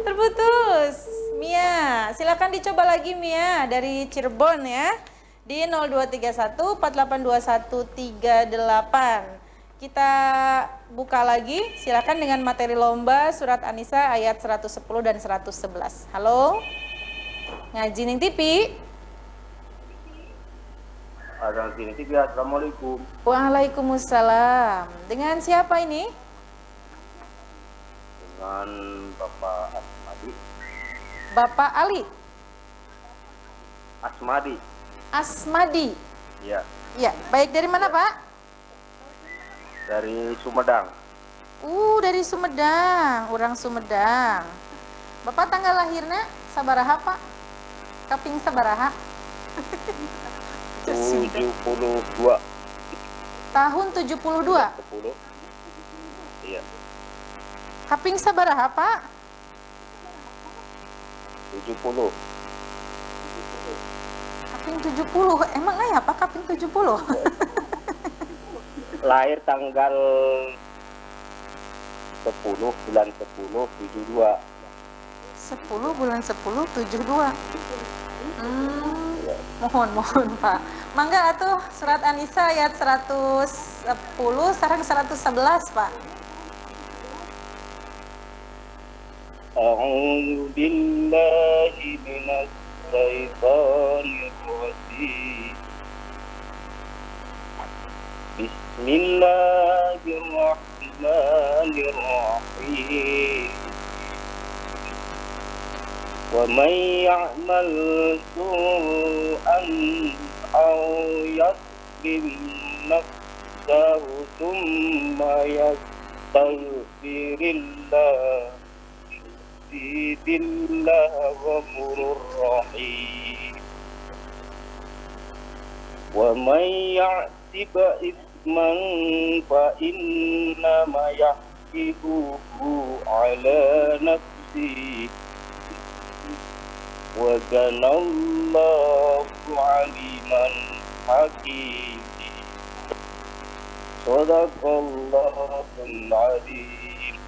Terputus. Mia, silakan dicoba lagi Mia dari Cirebon ya. Di 0231482138. Kita buka lagi, silakan dengan materi lomba surat An-Nisa ayat 110 dan 111. Halo, Ngaji Ning TV. Assalamualaikum. Waalaikumsalam. Dengan siapa ini? Dengan Bapak Asmadi. Bapak Ali. Asmadi. Asmadi. Ya, Ya, baik, dari mana Pak? dari Sumedang. Dari Sumedang, orang Sumedang. Bapak tanggal lahirnya sabaraha Pak? Kaping sabaraha? 72. Tahun 72. 10. Iya. Kaping sabaraha, Pak? 70. Kaping 70. Emang aya apa kaping 70? Lahir tanggal 10 bulan 10 72. 10 bulan 10 72. Mohon Pak. Mangga atuh surat An-Nisa ayat 110 sareng 111 Pak. A'udzu billahi minasy syaithanir rajim. Bismillahirrahmanirrahim. Wa may ya'mal su'an aw yadlim nafsahu thumma yastaghfirillah yudillah ghafurur rahim. Wa may ya'tiba isman fa innama yahtibuhu ala nafsihi wa kana Allahu aliman hakim. Shadaqallahul azim.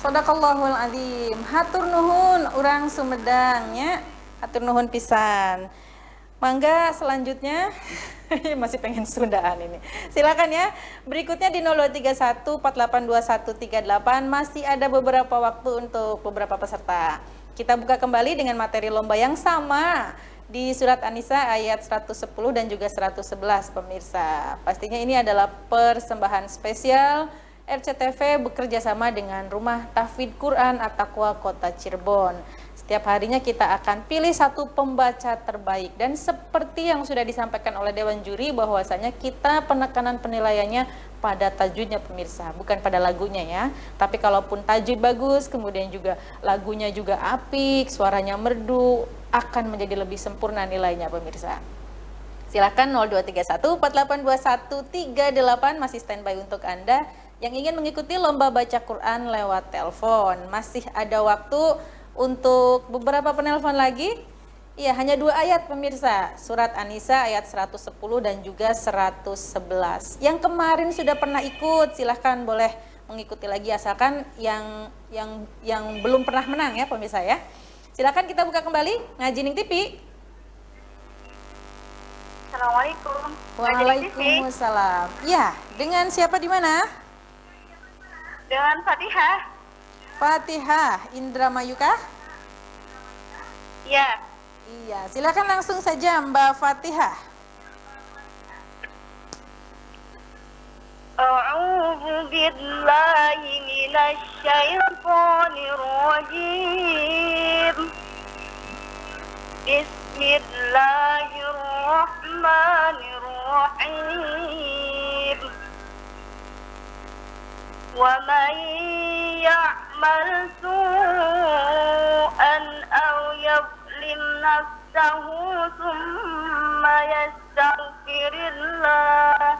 Shadaqallahul azim. Hatur nuhun urang Sumedangnya. Hatur nuhun pisan. Mangga selanjutnya masih pengen Sundaan ini. Silakan ya. Berikutnya di 0231482138 masih ada beberapa waktu untuk beberapa peserta. Kita buka kembali dengan materi lomba yang sama di surat An-Nisa ayat 110 dan juga 111 pemirsa. Pastinya ini adalah persembahan spesial RCTV bekerja sama dengan Rumah Tahfidz Quran At-Taqwa Kota Cirebon. Setiap harinya kita akan pilih satu pembaca terbaik dan seperti yang sudah disampaikan oleh Dewan Juri bahwasanya kita penekanan penilaiannya pada tajwidnya pemirsa, bukan pada lagunya ya. Tapi kalaupun tajwid bagus, kemudian juga lagunya juga apik, suaranya merdu, akan menjadi lebih sempurna nilainya pemirsa. Silakan 0231482138 masih standby untuk Anda yang ingin mengikuti lomba baca Quran lewat telepon. Masih ada waktu untuk beberapa penelpon lagi. Iya, hanya 2 ayat pemirsa. Surat An-Nisa ayat 110 dan juga 111. Yang kemarin sudah pernah ikut, silahkan boleh mengikuti lagi asalkan yang belum pernah menang ya pemirsa ya. Silakan kita buka kembali Ngaji Ning TV. Assalamualaikum. Waalaikumsalam. Ya, dengan siapa di mana? Dengan Fatihah. Fatihah Indramayu kah? Ya. Iya, silakan langsung saja Mbak Fatihah. A'udzu billahi minasy syaithanir rajim. Bismillahirrahmanirrahim. Wa man ya'mal su'an aw yadhlim nafsahu thumma yastaghfirillah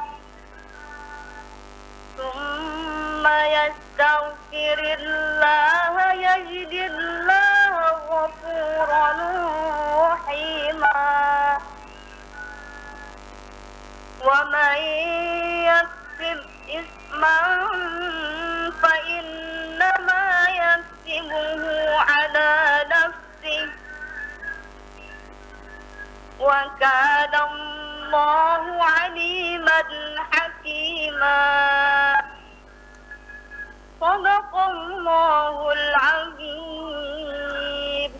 yajidillaha ghafuran rahima. Wa man yaksib isman fa innama yaksibuhu ala nafsihi wa kana Allahu aliman hakima. Shadaqallahul azim.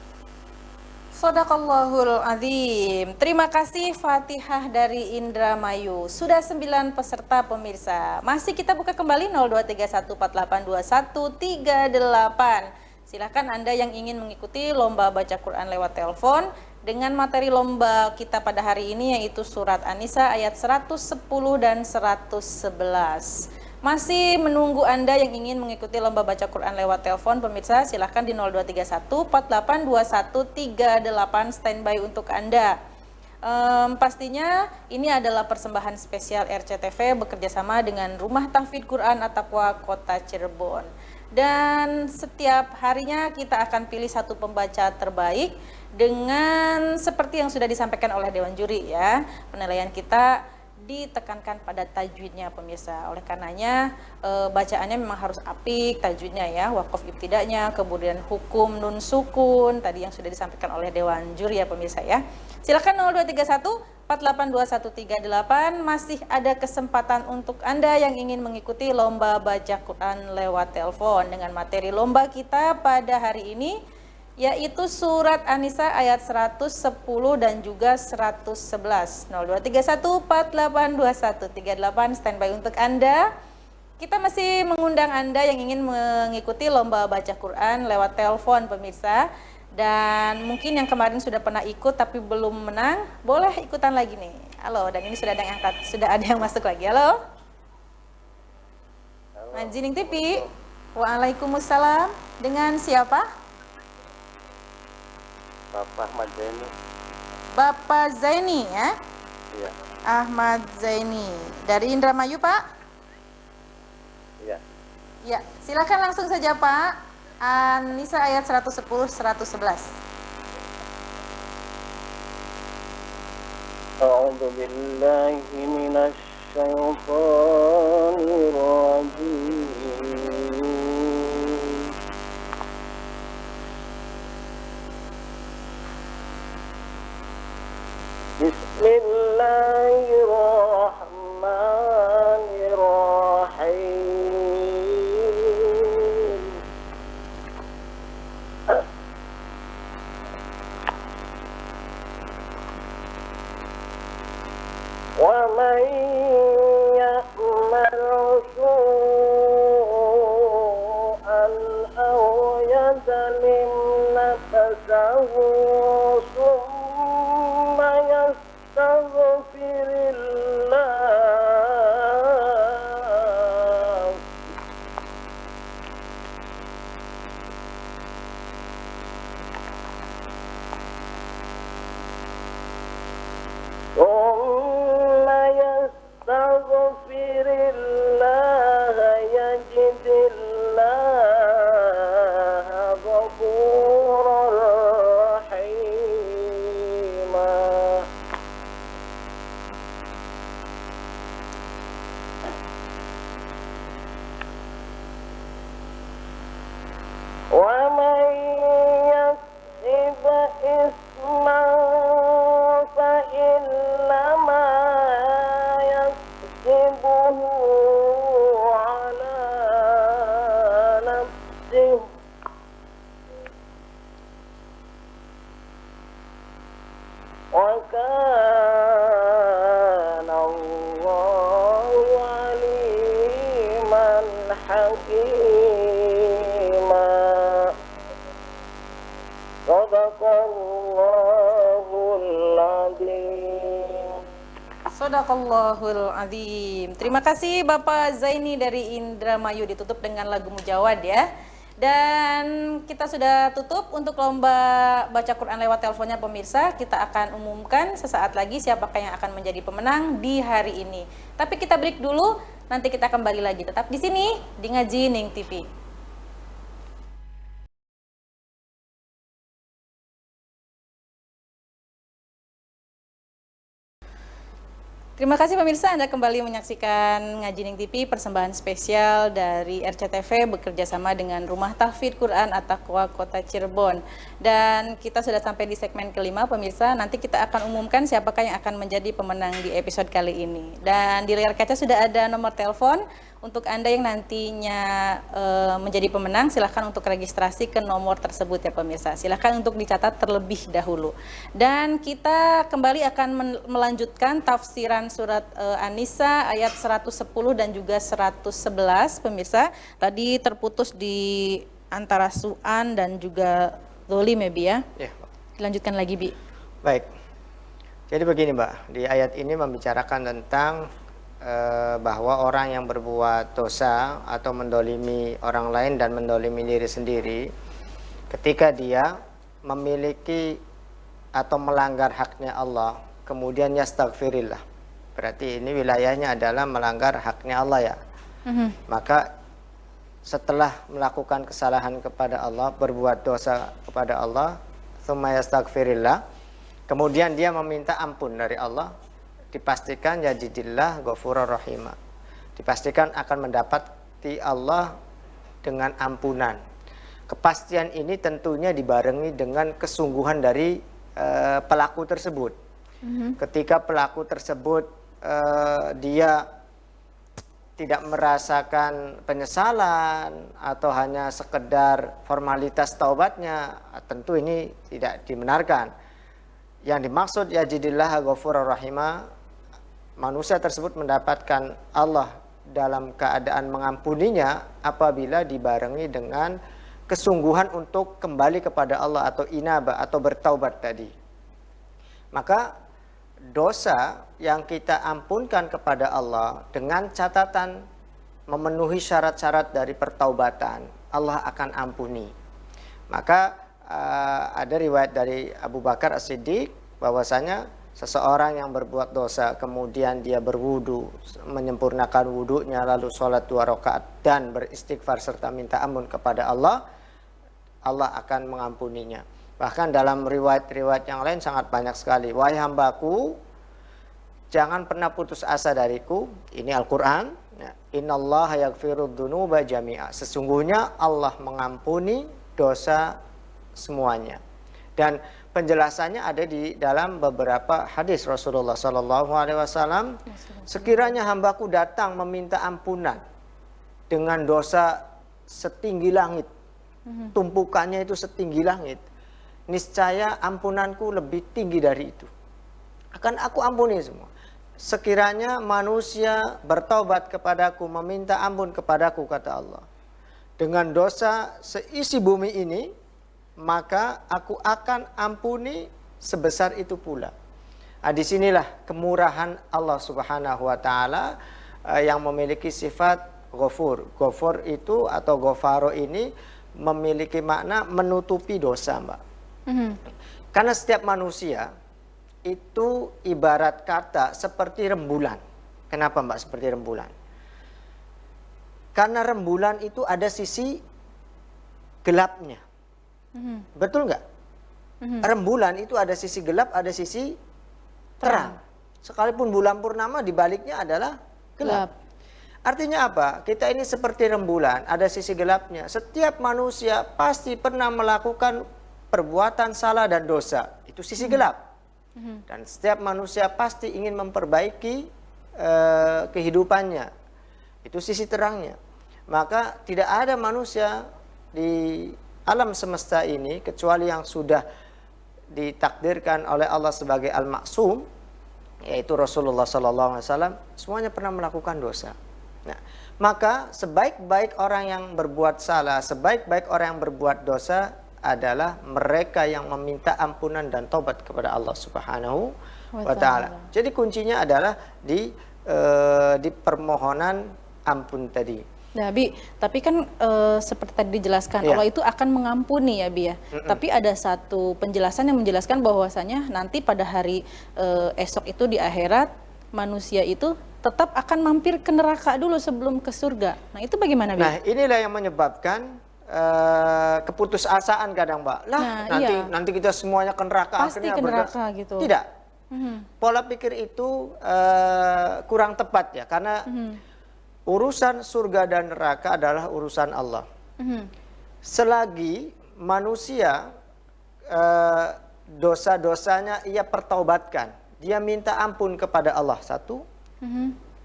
Shadaqallahul azim. Terima kasih Fatihah dari Indramayu. Sudah 9 peserta pemirsa. Masih kita buka kembali 0231482138. Silakan Anda yang ingin mengikuti lomba baca Quran lewat telepon dengan materi lomba kita pada hari ini yaitu surat An-Nisa ayat 110 dan 111. Masih menunggu Anda yang ingin mengikuti lomba baca Quran lewat telepon pemirsa, silahkan di 0231482138 standby untuk Anda. Pastinya ini adalah persembahan spesial RCTV bekerjasama dengan Rumah Tahfidz Quran At-Taqwa Kota Cirebon. Dan setiap harinya kita akan pilih satu pembaca terbaik dengan seperti yang sudah disampaikan oleh Dewan Juri ya. Penilaian kita ditekankan pada tajwidnya pemirsa. Oleh karenanya bacaannya memang harus apik tajwidnya ya, wakaf ibtidanya, kemudian hukum nun sukun tadi yang sudah disampaikan oleh Dewan Juri ya pemirsa ya. Silakan 0231 482138, masih ada kesempatan untuk Anda yang ingin mengikuti lomba baca Quran lewat telepon dengan materi lomba kita pada hari ini yaitu surat An-Nisa ayat 110 dan juga 111. 0231 482138 standby untuk Anda. Kita masih mengundang Anda yang ingin mengikuti lomba baca Quran lewat telepon pemirsa. Dan mungkin yang kemarin sudah pernah ikut tapi belum menang, boleh ikutan lagi nih. Halo, dan ini sudah ada yang angkat, sudah ada yang masuk lagi. Halo. Majining TV. Waalaikumsalam. Dengan siapa? Bapak Ahmad Zaini. Bapak Zaini ya? Iya. Ahmad Zaini. Dari Indramayu, Pak? Iya. Ya, silakan langsung saja, Pak. An-Nisa ayat 110 111. A'udzu billahi minasy syaithanir rajim. Bismillahirrahmanirrahim. Wa man ya'mal su'an aw yadlim nafsahu summa yastaghfirillah yajidillaha ghafuran rahima. Wa man yaksib isman fa innama yaksibuhu ala nafsihi wa kana Allahu aliman hakima. Sadaqallahul adzim. Sadaqallahul azim. Terima kasih Bapak Zaini dari Indramayu, ditutup dengan lagu Mujawad ya. Dan kita sudah tutup untuk lomba baca Quran lewat teleponnya pemirsa. Kita akan umumkan sesaat lagi siapakah yang akan menjadi pemenang di hari ini. Tapi kita break dulu, nanti kita kembali lagi. Tetap di sini di Ngaji Ning TV. Terima kasih pemirsa, Anda kembali menyaksikan Ngaji Ning TV, persembahan spesial dari RCTV bekerjasama dengan Rumah Tahfidz Quran At-Taqwa Kota Cirebon. Dan kita sudah sampai di segmen kelima pemirsa, nanti kita akan umumkan siapakah yang akan menjadi pemenang di episode kali ini. Dan di layar kaca sudah ada nomor telepon untuk Anda yang nantinya menjadi pemenang, silahkan untuk registrasi ke nomor tersebut ya pemirsa. Silahkan untuk dicatat terlebih dahulu. Dan kita kembali akan melanjutkan tafsiran surat An-Nisa ayat 110 dan juga 111 pemirsa. Tadi terputus di antara Su'an dan juga Zolim ya Bi ya? Ya. Dilanjutkan lagi Bi. Baik. Jadi begini Mbak, di ayat ini membicarakan tentang bahwa orang yang berbuat dosa atau mendolimi orang lain dan mendolimi diri sendiri, ketika dia memiliki atau melanggar haknya Allah, kemudian yastaghfirillah. Berarti ini wilayahnya adalah melanggar haknya Allah ya. Maka setelah melakukan kesalahan kepada Allah, berbuat dosa kepada Allah, tsumma yastaghfirillah, kemudian dia meminta ampun dari Allah, dipastikan yajidillah ghafurur rahimah. Dipastikan akan mendapati Allah dengan ampunan. Kepastian ini tentunya dibarengi dengan kesungguhan dari pelaku tersebut. Ketika pelaku tersebut dia tidak merasakan penyesalan atau hanya sekedar formalitas taubatnya, tentu ini tidak dibenarkan. Yang dimaksud yajidillah ghafurur rahimah, manusia tersebut mendapatkan Allah dalam keadaan mengampuninya apabila dibarengi dengan kesungguhan untuk kembali kepada Allah atau inabah atau bertaubat tadi. Maka dosa yang kita ampunkan kepada Allah dengan catatan memenuhi syarat-syarat dari pertaubatan, Allah akan ampuni. Maka ada riwayat dari Abu Bakar As-Siddiq bahwasanya seseorang yang berbuat dosa kemudian dia berwudu, menyempurnakan wudunya, lalu sholat 2 rakaat dan beristighfar serta minta ampun kepada Allah, Allah akan mengampuninya. Bahkan dalam riwayat-riwayat yang lain sangat banyak sekali. Wahai hambaku, jangan pernah putus asa dariku. Ini Al-Quran. Innallaha yaghfirud dzunuba jami'a. Sesungguhnya Allah mengampuni dosa semuanya. Dan penjelasannya ada di dalam beberapa hadis Rasulullah SAW. Sekiranya hambaku datang meminta ampunan dengan dosa setinggi langit, tumpukannya itu setinggi langit, niscaya ampunanku lebih tinggi dari itu. Akan aku ampuni semua. Sekiranya manusia bertaubat kepadaku, meminta ampun kepadaku, kata Allah, dengan dosa seisi bumi ini, maka aku akan ampuni sebesar itu pula. Nah, disinilah kemurahan Allah Subhanahu wa Ta'ala yang memiliki sifat ghafur. Ghafur itu atau ghafaro ini memiliki makna menutupi dosa, Mbak. Karena setiap manusia itu ibarat kata seperti rembulan. Kenapa, Mbak, seperti rembulan? Karena rembulan itu ada sisi gelapnya. Betul nggak? Rembulan itu ada sisi gelap, ada sisi terang. Sekalipun bulan purnama, di baliknya adalah gelap. Artinya apa? Kita ini seperti rembulan, ada sisi gelapnya. Setiap manusia pasti pernah melakukan perbuatan salah dan dosa. Itu sisi gelap. Dan setiap manusia pasti ingin memperbaiki kehidupannya. Itu sisi terangnya. Maka tidak ada manusia di alam semesta ini kecuali yang sudah ditakdirkan oleh Allah sebagai al-maksum, yaitu Rasulullah SAW, semuanya pernah melakukan dosa. Nah, maka sebaik-baik orang yang berbuat salah, sebaik-baik orang yang berbuat dosa adalah mereka yang meminta ampunan dan taubat kepada Allah Subhanahu wa Ta'ala. Jadi kuncinya adalah di permohonan ampun tadi. Nah, Bi, tapi kan seperti tadi dijelaskan, Allah itu akan mengampuni ya, Bi ya. Tapi ada satu penjelasan yang menjelaskan bahwasanya nanti pada hari esok itu di akhirat, manusia itu tetap akan mampir ke neraka dulu sebelum ke surga. Nah, itu bagaimana, Bi? Nah, inilah yang menyebabkan keputusasaan kadang, Mbak. Lah, nanti kita semuanya ke neraka. Pasti ke neraka gitu. Tidak. Pola pikir itu kurang tepat ya, karena urusan surga dan neraka adalah urusan Allah. Selagi manusia dosa-dosanya ia pertaubatkan, dia minta ampun kepada Allah satu,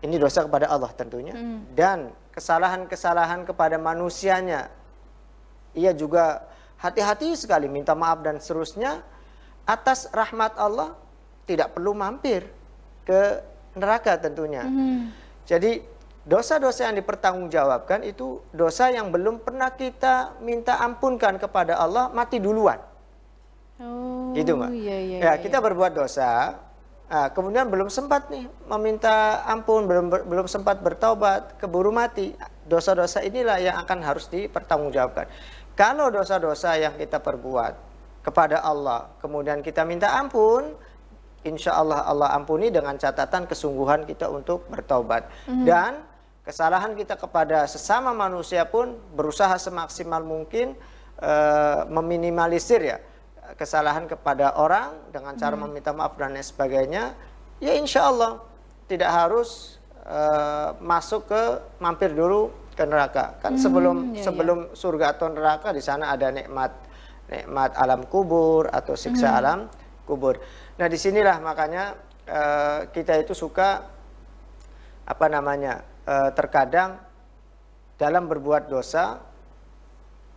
ini dosa kepada Allah tentunya, dan kesalahan-kesalahan kepada manusianya, ia juga hati-hati sekali minta maaf dan seterusnya, atas rahmat Allah tidak perlu mampir ke neraka tentunya. Jadi dosa-dosa yang dipertanggungjawabkan itu dosa yang belum pernah kita minta ampunkan kepada Allah, mati duluan. Gitu, Mbak. Kita berbuat dosa, kemudian belum sempat nih meminta ampun, belum sempat bertaubat, keburu mati. Dosa-dosa inilah yang akan harus dipertanggungjawabkan. Kalau dosa-dosa yang kita perbuat kepada Allah, kemudian kita minta ampun, insya Allah Allah ampuni dengan catatan kesungguhan kita untuk bertaubat. Dan kesalahan kita kepada sesama manusia pun berusaha semaksimal mungkin meminimalisir ya kesalahan kepada orang dengan cara meminta maaf dan lain sebagainya. Ya insya Allah tidak harus masuk ke mampir dulu ke neraka. Kan sebelum surga atau neraka di sana ada nikmat alam kubur atau siksa alam kubur. Nah disinilah makanya kita itu suka terkadang dalam berbuat dosa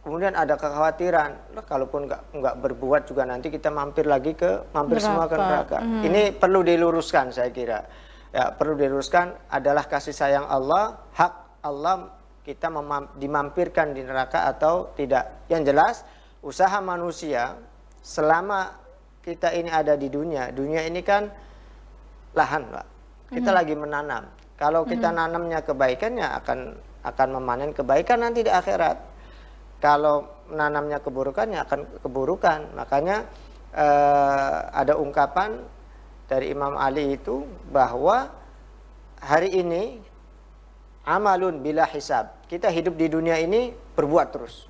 kemudian ada kekhawatiran, kalaupun nggak berbuat juga nanti kita mampir semua ke neraka. Ini perlu diluruskan saya kira. Ya, perlu diluruskan adalah kasih sayang Allah, hak Allah kita dimampirkan di neraka atau tidak. Yang jelas usaha manusia selama kita ini ada di dunia ini kan lahan, Pak. Kita lagi menanam. Kalau kita nanamnya kebaikannya akan memanen kebaikan nanti di akhirat. Kalau menanamnya keburukannya akan keburukan. Makanya ada ungkapan dari Imam Ali itu bahwa hari ini amalun bila hisab. Kita hidup di dunia ini berbuat terus.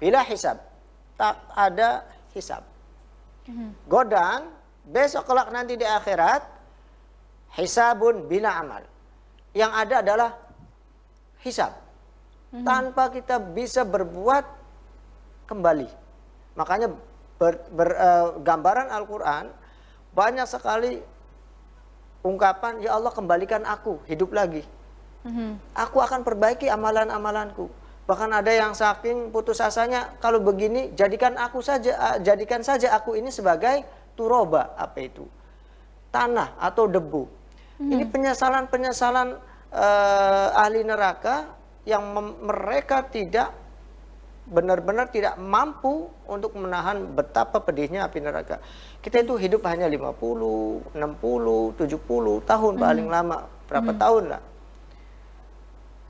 Bila hisab. Tak ada hisab. Godaan besok kelak nanti di akhirat hisabun bila amal. Yang ada adalah hisab. Tanpa kita bisa berbuat kembali. Makanya gambaran Al-Quran banyak sekali ungkapan, ya Allah kembalikan aku hidup lagi. Aku akan perbaiki amalan-amalanku. Bahkan ada yang saking putus asanya, kalau begini jadikan saja aku ini sebagai turoba, apa itu? Tanah atau debu. Ini penyesalan-penyesalan ahli neraka yang mereka tidak benar-benar tidak mampu untuk menahan betapa pedihnya api neraka. Kita itu hidup hanya 50, 60, 70 tahun paling lama, berapa tahun lah.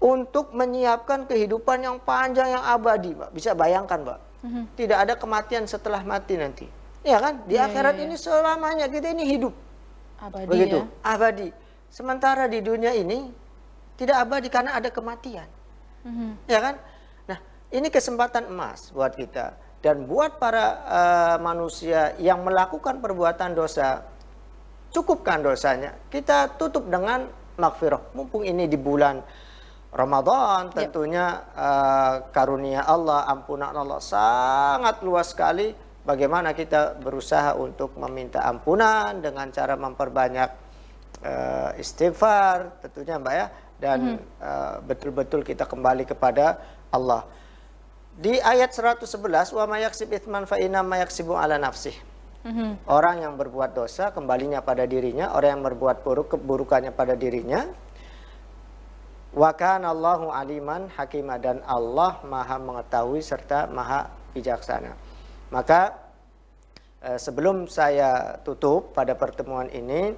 Untuk menyiapkan kehidupan yang panjang, yang abadi, Mbak. Bisa bayangkan, Mbak. Tidak ada kematian setelah mati nanti. Ya kan? Di akhirat ini selamanya kita ini hidup. Abadi. Begitu, Ya? abadi. Sementara di dunia ini tidak abadi karena ada kematian. Ya kan? Nah, ini kesempatan emas buat kita dan buat para manusia yang melakukan perbuatan dosa. Cukupkan dosanya. Kita tutup dengan maghfirah. Mumpung ini di bulan Ramadan, tentunya karunia Allah, ampunan Allah sangat luas sekali. Bagaimana kita berusaha untuk meminta ampunan dengan cara memperbanyak istighfar, tentunya Mbak ya. Dan betul-betul kita kembali kepada Allah. Di ayat 111, wa may yaksib itsman fa inna ma yaksibu ala nafsih. Orang yang berbuat dosa kembalinya pada dirinya, orang yang berbuat buruk keburukannya pada dirinya. Wa kana Allahu aliman hakima, dan Allah Maha mengetahui serta Maha bijaksana. Maka sebelum saya tutup pada pertemuan ini,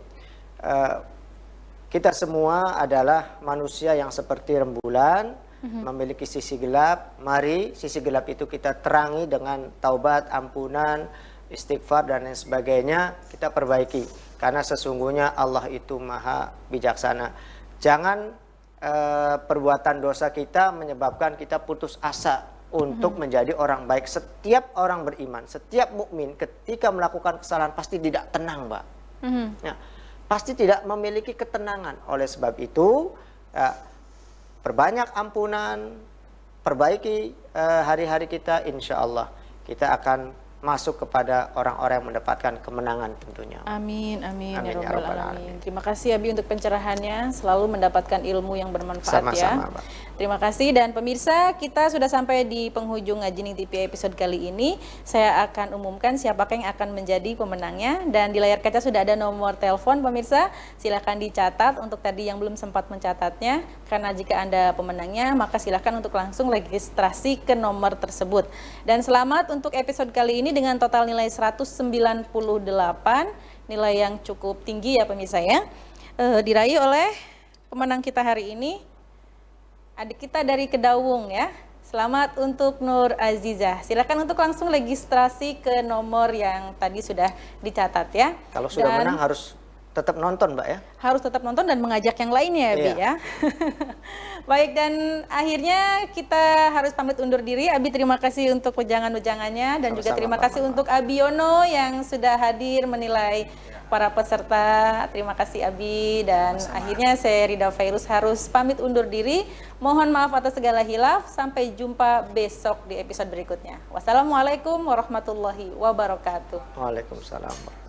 kita semua adalah manusia yang seperti rembulan, memiliki sisi gelap. Mari sisi gelap itu kita terangi dengan taubat, ampunan, istighfar dan lain sebagainya. Kita perbaiki, karena sesungguhnya Allah itu Maha bijaksana. Jangan perbuatan dosa kita menyebabkan kita putus asa untuk menjadi orang baik. Setiap orang beriman, setiap mukmin ketika melakukan kesalahan pasti tidak tenang, Mbak. Ya, pasti tidak memiliki ketenangan. Oleh sebab itu, perbanyak ampunan, perbaiki hari-hari kita, insya Allah kita akan masuk kepada orang-orang yang mendapatkan kemenangan tentunya. Amin, amin, Amin, ya Rabbal Alamin. Terima kasih Abi untuk pencerahannya, selalu mendapatkan ilmu yang bermanfaat. Sama-sama, ya. Mbak. Terima kasih, dan pemirsa, kita sudah sampai di penghujung Ngaji TV episode kali ini. Saya akan umumkan siapakah yang akan menjadi pemenangnya, dan di layar kaca sudah ada nomor telepon pemirsa. Silahkan dicatat untuk tadi yang belum sempat mencatatnya, karena jika Anda pemenangnya maka silahkan untuk langsung registrasi ke nomor tersebut. Dan selamat untuk episode kali ini dengan total nilai 198, nilai yang cukup tinggi ya pemirsa ya. Diraih oleh pemenang kita hari ini, adik kita dari Kedawung ya, Selamat untuk Nur Azizah. Silakan untuk langsung registrasi ke nomor yang tadi sudah dicatat ya. Kalau sudah menang harus tetap nonton, Mbak ya. Harus tetap nonton dan mengajak yang lainnya ya, Bi ya. Baik, dan akhirnya kita harus pamit undur diri. Abi terima kasih untuk wejangan-wejangannya dan juga terima kasih untuk Abi Yono yang sudah hadir menilai para peserta. Terima kasih Abi, dan akhirnya saya Rida Fairuz harus pamit undur diri. Mohon maaf atas segala hilaf. Sampai jumpa besok di episode berikutnya. Wassalamualaikum warahmatullahi wabarakatuh. Waalaikumsalam.